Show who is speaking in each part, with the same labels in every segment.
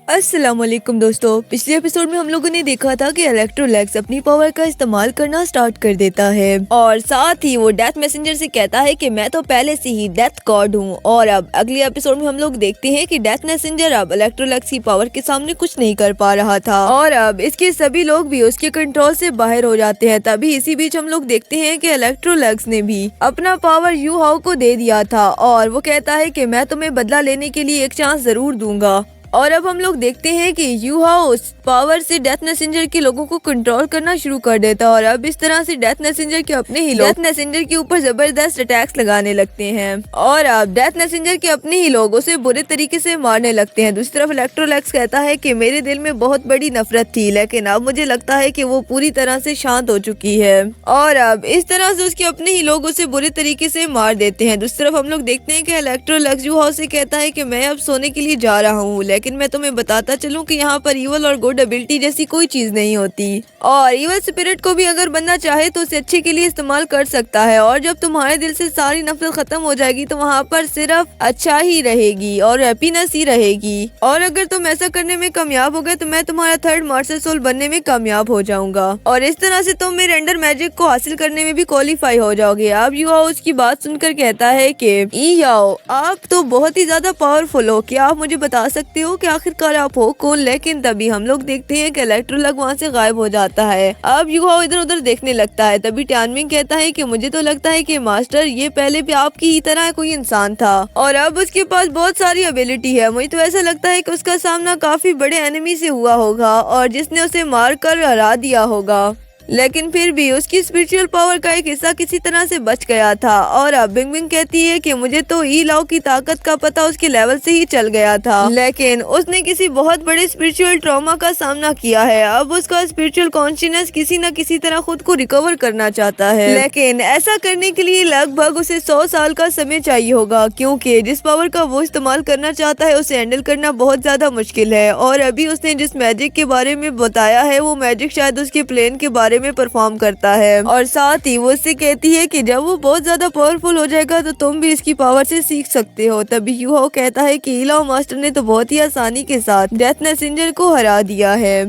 Speaker 1: अस्सलाम वालेकुम दोस्तों, पिछले एपिसोड में हम लोगों ने देखा था कि इलेक्ट्रोलैक्स अपनी पावर का इस्तेमाल करना स्टार्ट कर देता है और साथ ही वो डेथ मैसेंजर से कहता है कि मैं तो पहले से ही डेथ गॉड हूँ। और अब अगले एपिसोड में हम लोग देखते हैं कि डेथ मैसेंजर अब इलेक्ट्रोलैक्स की पावर के सामने कुछ नहीं कर पा रहा था और अब इसके सभी लोग भी उसके कंट्रोल से बाहर हो जाते हैं। तभी इसी बीच हम लोग देखते हैं कि इलेक्ट्रोलैक्स ने भी अपना पावर यू हाउ को दे दिया था और वो कहता है कि मैं तुम्हें बदला लेने के लिए एक चांस जरूर दूंगा। और अब हम लोग देखते हैं कि यू हाउ पावर से डेथ मैसेंजर के लोगों को कंट्रोल करना शुरू कर देता है और अब इस तरह से डेथ मैसेंजर के अपने ही लोग डेथ मैसेंजर के ऊपर जबरदस्त अटैक्स लगाने लगते हैं और अब डेथ मैसेंजर के अपने ही लोग उसे बुरे तरीके से मारने लगते हैं। दूसरी तरफ इलेक्ट्रोलैक्स कहता है कि मेरे दिल में बहुत बड़ी नफरत थी, लेकिन अब मुझे लगता है कि वो पूरी तरह से शांत हो चुकी है और अब इस तरह से उसके अपने ही लोग उसे बुरे तरीके से मार देते हैं। दूसरी तरफ हम लोग देखते हैं कि इलेक्ट्रोलैक्स यू हाउ से कहता है कि मैं अब सोने के लिए जा रहा हूँ, लेकिन मैं तुम्हें बताता चलूं कि यहाँ पर इवल और गुड एबिलिटी जैसी कोई चीज नहीं होती और इवल स्पिरिट को भी अगर बंदा चाहे तो उसे अच्छे के लिए इस्तेमाल कर सकता है और जब तुम्हारे दिल से सारी नफरत खत्म हो जाएगी तो वहाँ पर सिर्फ अच्छा ही रहेगी और हैप्पीनेस ही रहेगी। और अगर तुम ऐसा करने में कामयाब हो गए तो मैं तुम्हारा थर्ड मार्शल सोल बनने में कामयाब हो जाऊंगा और इस तरह से तुम मेरे अंडर मैजिक को हासिल करने में भी क्वालिफाई हो जाओगे। अब यू हाउ उसकी बात सुनकर कहता है कि ई याओ, आप तो बहुत ही ज्यादा पावरफुल हो, क्या आप मुझे बता सकते हो कि आखिरकार आप हो कौन? लेकिन तभी हम लोग देखते हैं कि इलेक्ट्रोलैक्स वहाँ से गायब हो जाता है। अब यू हाउ इधर उधर देखने लगता है। तभी टानमिंग कहता है कि मुझे तो लगता है कि मास्टर ये पहले भी आपकी ही तरह कोई इंसान था और अब उसके पास बहुत सारी एबिलिटी है। मुझे तो ऐसा लगता है कि उसका सामना काफी बड़े एनिमी से हुआ होगा और जिसने उसे मार कर हरा दिया होगा, लेकिन फिर भी उसकी स्पिरिचुअल पावर का एक हिस्सा किसी तरह से बच गया था। और अब बिंग बिंग कहती है कि मुझे तो ई लाओ की ताकत का पता उसके लेवल से ही चल गया था, लेकिन उसने किसी बहुत बड़े स्पिरिचुअल ट्रॉमा का सामना किया है। अब उसका स्पिरिचुअल कॉन्शियसनेस किसी न किसी तरह खुद को रिकवर करना चाहता है, लेकिन ऐसा करने के लिए लगभग उसे 100 साल का समय चाहिए होगा, क्योंकि जिस पावर का वो इस्तेमाल करना चाहता है उसे हैंडल करना बहुत ज्यादा मुश्किल है। और अभी उसने जिस मैजिक के बारे में बताया है वो मैजिक शायद उसके प्लेन के बारे में परफॉर्म करता है और साथ ही वो उससे कहती है कि जब वो बहुत ज्यादा पावरफुल हो जाएगा तो तुम भी इसकी पावर से सीख सकते हो। तभी यू हाउ कहता है कि इलाओ मास्टर ने तो बहुत ही आसानी के साथ डेथ मैसेंजर को हरा दिया है।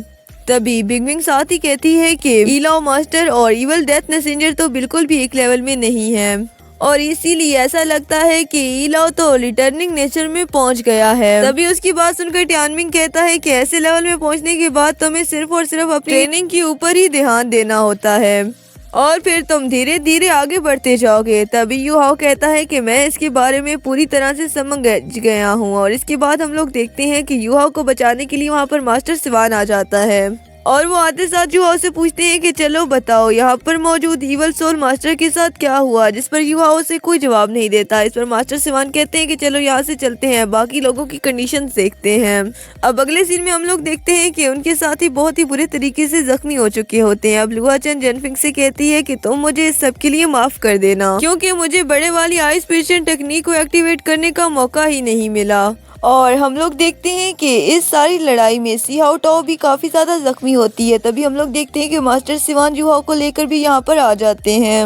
Speaker 1: तभी बिग बिंग साथ ही कहती है कि इलाओ मास्टर और इवल डेथ मैसेंजर तो बिल्कुल भी एक लेवल में नहीं है और इसीलिए ऐसा लगता है कि इलाओ तो रिटर्निंग नेचर में पहुंच गया है। तभी उसकी बात सुनकर टानमिंग कहता है कि ऐसे लेवल में पहुंचने के बाद तुम्हें सिर्फ और सिर्फ अपनी ट्रेनिंग के ऊपर ही ध्यान देना होता है और फिर तुम धीरे धीरे आगे बढ़ते जाओगे। तभी यू हाउ कहता है कि मैं इसके बारे में पूरी तरह से समझ गया हूँ और इसके बाद हम लोग देखते हैं कि यू हाउ को बचाने के लिए वहाँ पर मास्टर सिवान आ जाता है और वो आते साथ यू हाउ से पूछते हैं कि चलो बताओ यहाँ पर मौजूद इवल सोल मास्टर के साथ क्या हुआ, जिस पर यू हाउ से कोई जवाब नहीं देता। इस पर मास्टर सिवान कहते हैं कि चलो यहाँ से चलते हैं, बाकी लोगों की कंडीशन देखते हैं। अब अगले सीन में हम लोग देखते हैं कि उनके साथी बहुत ही बुरे तरीके से जख्मी हो चुके होते हैं। अब लुआ चन जेनफिंग से कहती है कि तुम मुझे इस सब के लिए माफ कर देना, क्योंकि मुझे बड़े वाली आइस पिस्टन टेक्निक को एक्टिवेट करने का मौका ही नहीं मिला। और हम लोग देखते हैं कि इस सारी लड़ाई में सी हाउ टाओ भी काफी ज्यादा जख्मी होती है। तभी हम लोग देखते हैं कि मास्टर सिवान यू हाउ को लेकर भी यहाँ पर आ जाते हैं।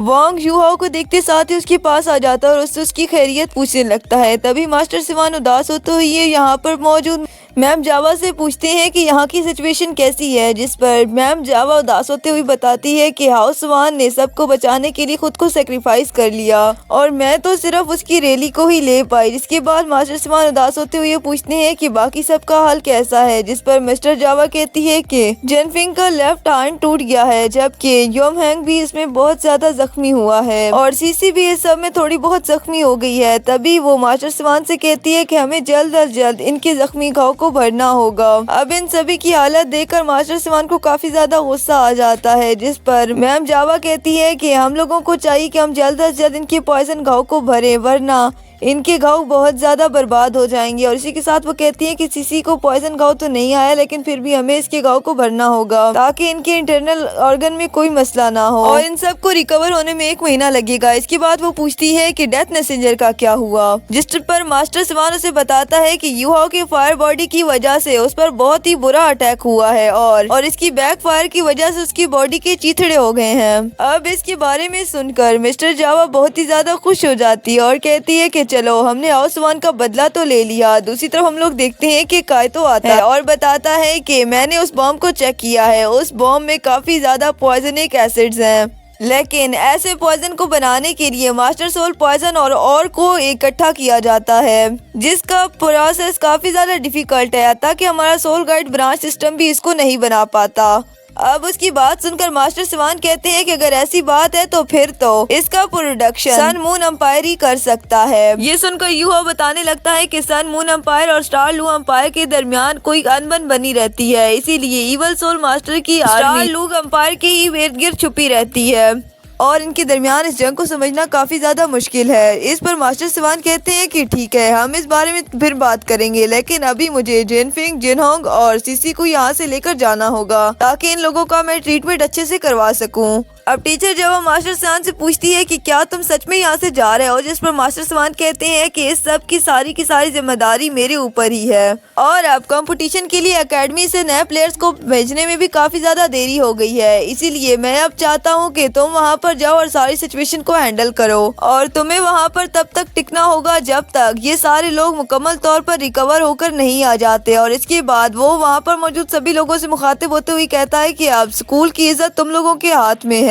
Speaker 1: वांग यू हाउ को देखते साथ ही उसके पास आ जाता है और उससे उसकी खैरियत पूछने लगता है। तभी मास्टर सिवान उदास होते हुए यहाँ पर मौजूद मैम जावा से पूछते हैं कि यहाँ की सिचुएशन कैसी है, जिस पर मैम जावा उदास होते हुए बताती है कि हाउस सिवान ने सबको बचाने के लिए खुद को सेक्रीफाइस कर लिया और मैं तो सिर्फ उसकी रैली को ही ले पाई। जिसके बाद मास्टर सिवान उदास होते हुए पूछते हैं कि बाकी सबका हाल कैसा है, जिस पर मिस्टर जावा कहती है कि जेनफिंग का लेफ्ट हैंड टूट गया है, जबकि योम हैंग भी इसमें बहुत ज्यादा जख्मी हुआ है और सीसी भी इस सब में थोड़ी बहुत जख्मी हो गई है। तभी वो मास्टर सिवान से कहती है कि हमें जल्द अज जल्द इनके जख्मी घाव को भरना होगा। अब इन सभी की हालत देखकर मास्टर सिवान को काफी ज्यादा गुस्सा आ जाता है, जिस पर मैम जावा कहती है कि हम लोगों को चाहिए कि हम जल्द अज जल्द इनके पॉइजन घाव को भरें, वरना इनके घाव बहुत ज्यादा बर्बाद हो जाएंगे। और इसी के साथ वो कहती है कि सीसी को पॉइजन घाव तो नहीं आया, लेकिन फिर भी हमें इसके घाव को भरना होगा ताकि इनके इंटरनल ऑर्गन में कोई मसला ना हो और इन सब को रिकवर होने में 1 महीना लगेगा। इसके बाद वो पूछती है कि डेथ मैसेंजर का क्या हुआ, जिस पर मास्टर सिवान उसे बताता है कि यू हाउ के फायर बॉडी की वजह से उस पर बहुत ही बुरा अटैक हुआ है और इसकी बैक फायर की वजह से उसकी बॉडी के चीथड़े हो गए हैं। अब इसके बारे में सुनकर मिस्टर जावा बहुत ही ज्यादा खुश हो जाती है और कहती है कि चलो हमने हाउस वन का बदला तो ले लिया। दूसरी तरफ हम लोग देखते हैं कि कायतो आता है और बताता है कि मैंने उस बॉम्ब को चेक किया है, उस बॉम्ब में काफी ज्यादा पॉइजनिक एसिड्स हैं, लेकिन ऐसे पॉइजन को बनाने के लिए मास्टर सोल पॉइजन और को इकट्ठा किया जाता है, जिसका प्रोसेस काफी ज्यादा डिफिकल्ट है, ताकि हमारा सोल गाइड ब्रांच सिस्टम भी इसको नहीं बना पाता। अब उसकी बात सुनकर मास्टर सिवान कहते हैं कि अगर ऐसी बात है तो फिर तो इसका प्रोडक्शन सन मून एम्पायर ही कर सकता है। ये सुनकर यूहा बताने लगता है कि सन मून एम्पायर और स्टार लू एम्पायर के दरमियान कोई अनबन बनी रहती है, इसीलिए इवल सोल मास्टर की स्टार लू एम्पायर के ही इर्द गिर्द छुपी रहती है और इनके दरमियान इस जंग को समझना काफी ज्यादा मुश्किल है। इस पर मास्टर सिवान कहते हैं कि ठीक है, हम इस बारे में फिर बात करेंगे, लेकिन अभी मुझे जिनफिंग, जिनहोंग और सीसी को यहाँ से लेकर जाना होगा ताकि इन लोगों का मैं ट्रीटमेंट अच्छे से करवा सकूं। अब टीचर जब मास्टर सिवान से पूछती है कि क्या तुम सच में यहाँ से जा रहे हो, जिस पर मास्टर सिवान कहते हैं कि इस सब की सारी जिम्मेदारी मेरे ऊपर ही है और अब कंपटीशन के लिए एकेडमी से नए प्लेयर्स को भेजने में भी काफी ज्यादा देरी हो गई है, इसीलिए मैं अब चाहता हूँ कि तुम वहाँ पर जाओ और सारी सिचुएशन को हैंडल करो और तुम्हें वहाँ पर तब तक टिकना होगा जब तक ये सारे लोग मुकम्मल तौर पर रिकवर होकर नहीं आ जाते। और इसके बाद वो वहाँ पर मौजूद सभी लोगों से मुखातिब होते हुए कहता है कि अब स्कूल की इज्जत तुम लोगों के हाथ में है।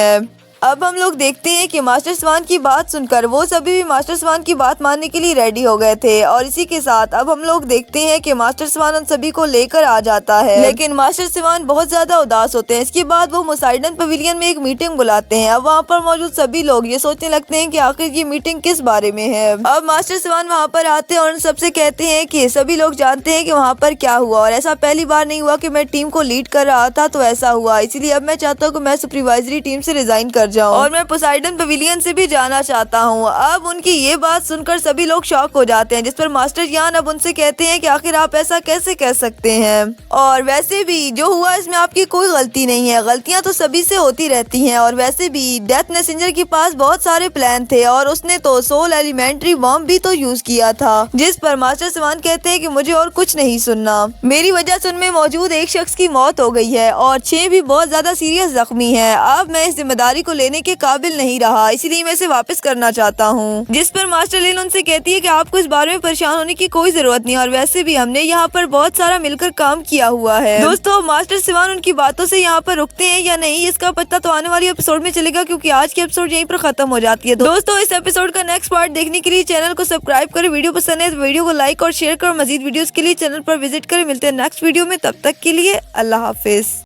Speaker 1: अब हम लोग देखते हैं कि मास्टर सिवान की बात सुनकर वो सभी भी मास्टर सिवान की बात मानने के लिए रेडी हो गए थे और इसी के साथ अब हम लोग देखते हैं कि मास्टर सिवान उन सभी को लेकर आ जाता है, लेकिन मास्टर सिवान बहुत ज्यादा उदास होते हैं। इसके बाद वो मुसाइडन पवेलियन में एक मीटिंग बुलाते हैं। अब वहाँ पर मौजूद सभी लोग ये सोचने लगते हैं कि आखिर ये मीटिंग किस बारे में है। अब मास्टर सिवान वहाँ पर आते हैं और उन सबसे कहते हैं कि सभी लोग जानते हैं कि वहाँ पर क्या हुआ और ऐसा पहली बार नहीं हुआ कि मैं टीम को लीड कर रहा था तो ऐसा हुआ, इसलिए अब मैं चाहता हूँ कि मैं सुपरवाइजरी टीम से रिजाइन कर जाऊं और मैं पोसाइडन पवेलियन से भी जाना चाहता हूँ। अब उनकी ये बात सुनकर सभी लोग शॉक हो जाते हैं, जिस पर मास्टर यान अब उनसे कहते हैं कि आखिर आप ऐसा कैसे कह सकते हैं, और वैसे भी जो हुआ इसमें आपकी कोई गलती नहीं है, गलतियां तो सभी से होती रहती हैं और वैसे भी डेथ मैसेंजर के पास बहुत सारे प्लान थे और उसने तो सोल एलिमेंट्री बॉम्ब भी तो यूज किया था। जिस पर मास्टर सिवान कहते हैं कि मुझे और कुछ नहीं सुनना, मेरी वजह से उनमें मौजूद एक शख्स की मौत हो गई है और 6 भी बहुत ज्यादा सीरियस जख्मी है। अब मैं इस जिम्मेदारी को लेने के काबिल नहीं रहा, इसलिए मैं इसे वापस करना चाहता हूँ। जिस पर मास्टर लिन उनसे कहती है कि आपको इस बारे में परेशान होने की कोई जरूरत नहीं और वैसे भी हमने यहाँ पर बहुत सारा मिलकर काम किया हुआ है। दोस्तों मास्टर सिवान उनकी बातों से यहाँ पर रुकते हैं या नहीं इसका पता तो आने वाली एपिसोड में चलेगा, क्योंकि आज की एपिसोड यहीं पर खत्म हो जाती है। दोस्तों इस एपिसोड का नेक्स्ट पार्ट देखने के लिए चैनल को सब्सक्राइब करें, वीडियो पसंद है तो वीडियो को लाइक और शेयर करें, मजीद वीडियोस के लिए चैनल पर विजिट करें। मिलते हैं नेक्स्ट वीडियो में, तब तक के लिए अल्लाह हाफिज।